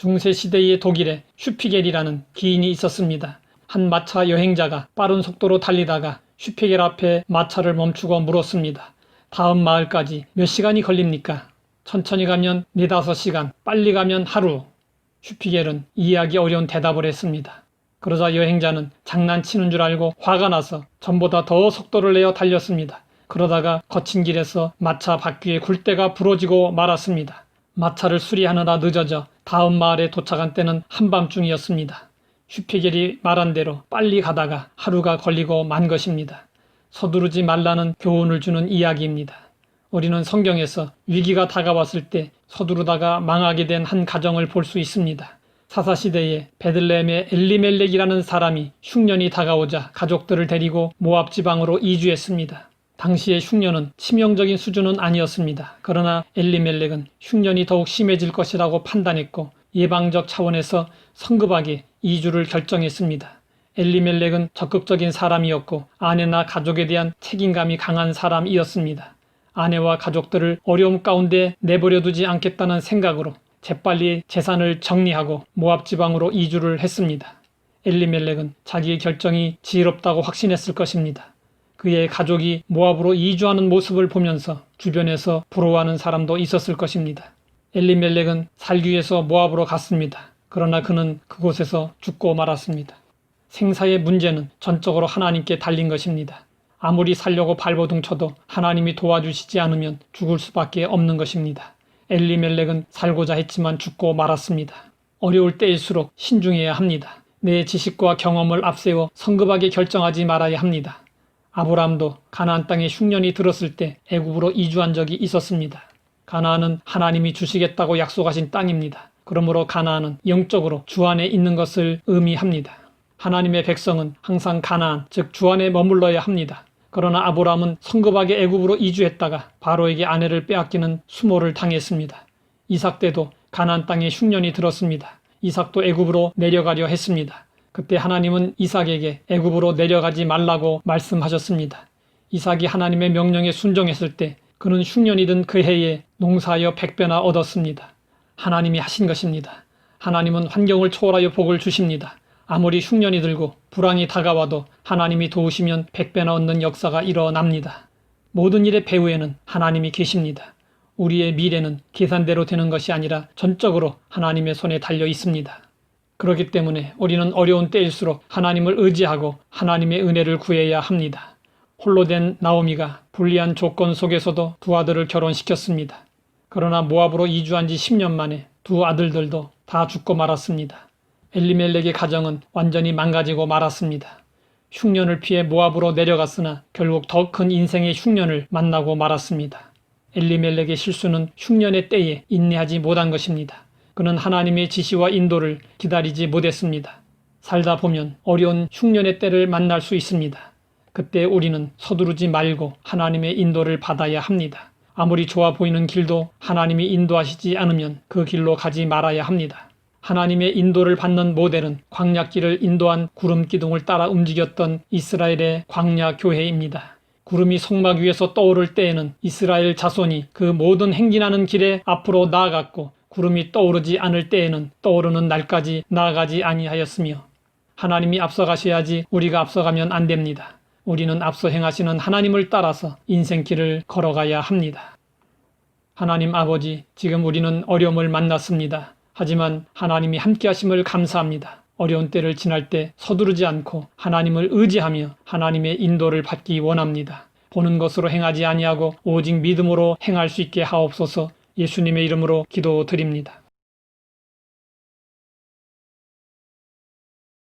중세시대의 독일에 슈피겔이라는 기인이 있었습니다. 한 마차 여행자가 빠른 속도로 달리다가 슈피겔 앞에 마차를 멈추고 물었습니다. 다음 마을까지 몇 시간이 걸립니까? 천천히 가면 4~5시간, 빨리 가면 하루. 슈피겔은 이해하기 어려운 대답을 했습니다. 그러자 여행자는 장난치는 줄 알고 화가 나서 전보다 더 속도를 내어 달렸습니다. 그러다가 거친 길에서 마차 바퀴의 굴대가 부러지고 말았습니다. 마차를 수리하느라 늦어져 다음 마을에 도착한 때는 한밤중이었습니다. 슈피겔이 말한 대로 빨리 가다가 하루가 걸리고 만 것입니다. 서두르지 말라는 교훈을 주는 이야기입니다. 우리는 성경에서 위기가 다가왔을 때 서두르다가 망하게 된 한 가정을 볼 수 있습니다. 사사시대에 베들레헴의 엘리멜렉이라는 사람이 흉년이 다가오자 가족들을 데리고 모압 지방으로 이주했습니다. 당시의 흉년은 치명적인 수준은 아니었습니다. 그러나 엘리멜렉은 흉년이 더욱 심해질 것이라고 판단했고 예방적 차원에서 성급하게 이주를 결정했습니다. 엘리멜렉은 적극적인 사람이었고 아내나 가족에 대한 책임감이 강한 사람이었습니다. 아내와 가족들을 어려움 가운데 내버려두지 않겠다는 생각으로 재빨리 재산을 정리하고 모압 지방으로 이주를 했습니다. 엘리멜렉은 자기의 결정이 지혜롭다고 확신했을 것입니다. 그의 가족이 모압으로 이주하는 모습을 보면서 주변에서 부러워하는 사람도 있었을 것입니다. 엘리멜렉은 살기 위해서 모압으로 갔습니다. 그러나 그는 그곳에서 죽고 말았습니다. 생사의 문제는 전적으로 하나님께 달린 것입니다. 아무리 살려고 발버둥 쳐도 하나님이 도와주시지 않으면 죽을 수밖에 없는 것입니다. 엘리멜렉은 살고자 했지만 죽고 말았습니다. 어려울 때일수록 신중해야 합니다. 내 지식과 경험을 앞세워 성급하게 결정하지 말아야 합니다. 아브라함도 가나안 땅에 흉년이 들었을 때 애굽으로 이주한 적이 있었습니다. 가나안은 하나님이 주시겠다고 약속하신 땅입니다. 그러므로 가나안은 영적으로 주 안에 있는 것을 의미합니다. 하나님의 백성은 항상 가나안, 즉 주 안에 머물러야 합니다. 그러나 아브라함은 성급하게 애굽으로 이주했다가 바로에게 아내를 빼앗기는 수모를 당했습니다. 이삭 때도 가나안 땅에 흉년이 들었습니다. 이삭도 애굽으로 내려가려 했습니다. 그때 하나님은 이삭에게 애굽으로 내려가지 말라고 말씀하셨습니다. 이삭이 하나님의 명령에 순종했을 때 그는 흉년이 든 그 해에 농사하여 100배나 얻었습니다. 하나님이 하신 것입니다. 하나님은 환경을 초월하여 복을 주십니다. 아무리 흉년이 들고 불황이 다가와도 하나님이 도우시면 100배나 얻는 역사가 일어납니다. 모든 일의 배후에는 하나님이 계십니다. 우리의 미래는 계산대로 되는 것이 아니라 전적으로 하나님의 손에 달려 있습니다. 그렇기 때문에 우리는 어려운 때일수록 하나님을 의지하고 하나님의 은혜를 구해야 합니다. 홀로 된 나오미가 불리한 조건 속에서도 두 아들을 결혼시켰습니다. 그러나 모압으로 이주한 지 10년 만에 두 아들들도 다 죽고 말았습니다. 엘리멜렉의 가정은 완전히 망가지고 말았습니다. 흉년을 피해 모압으로 내려갔으나 결국 더 큰 인생의 흉년을 만나고 말았습니다. 엘리멜렉의 실수는 흉년의 때에 인내하지 못한 것입니다. 그는 하나님의 지시와 인도를 기다리지 못했습니다. 살다 보면 어려운 흉년의 때를 만날 수 있습니다. 그때 우리는 서두르지 말고 하나님의 인도를 받아야 합니다. 아무리 좋아 보이는 길도 하나님이 인도하시지 않으면 그 길로 가지 말아야 합니다. 하나님의 인도를 받는 모델은 광야길을 인도한 구름 기둥을 따라 움직였던 이스라엘의 광야 교회입니다. 구름이 성막 위에서 떠오를 때에는 이스라엘 자손이 그 모든 행진하는 길에 앞으로 나아갔고 구름이 떠오르지 않을 때에는 떠오르는 날까지 나아가지 아니하였으며 하나님이 앞서가셔야지 우리가 앞서가면 안 됩니다. 우리는 앞서 행하시는 하나님을 따라서 인생길을 걸어가야 합니다. 하나님 아버지, 지금 우리는 어려움을 만났습니다. 하지만 하나님이 함께 하심을 감사합니다. 어려운 때를 지날 때 서두르지 않고 하나님을 의지하며 하나님의 인도를 받기 원합니다. 보는 것으로 행하지 아니하고 오직 믿음으로 행할 수 있게 하옵소서. 예수님의 이름으로 기도드립니다.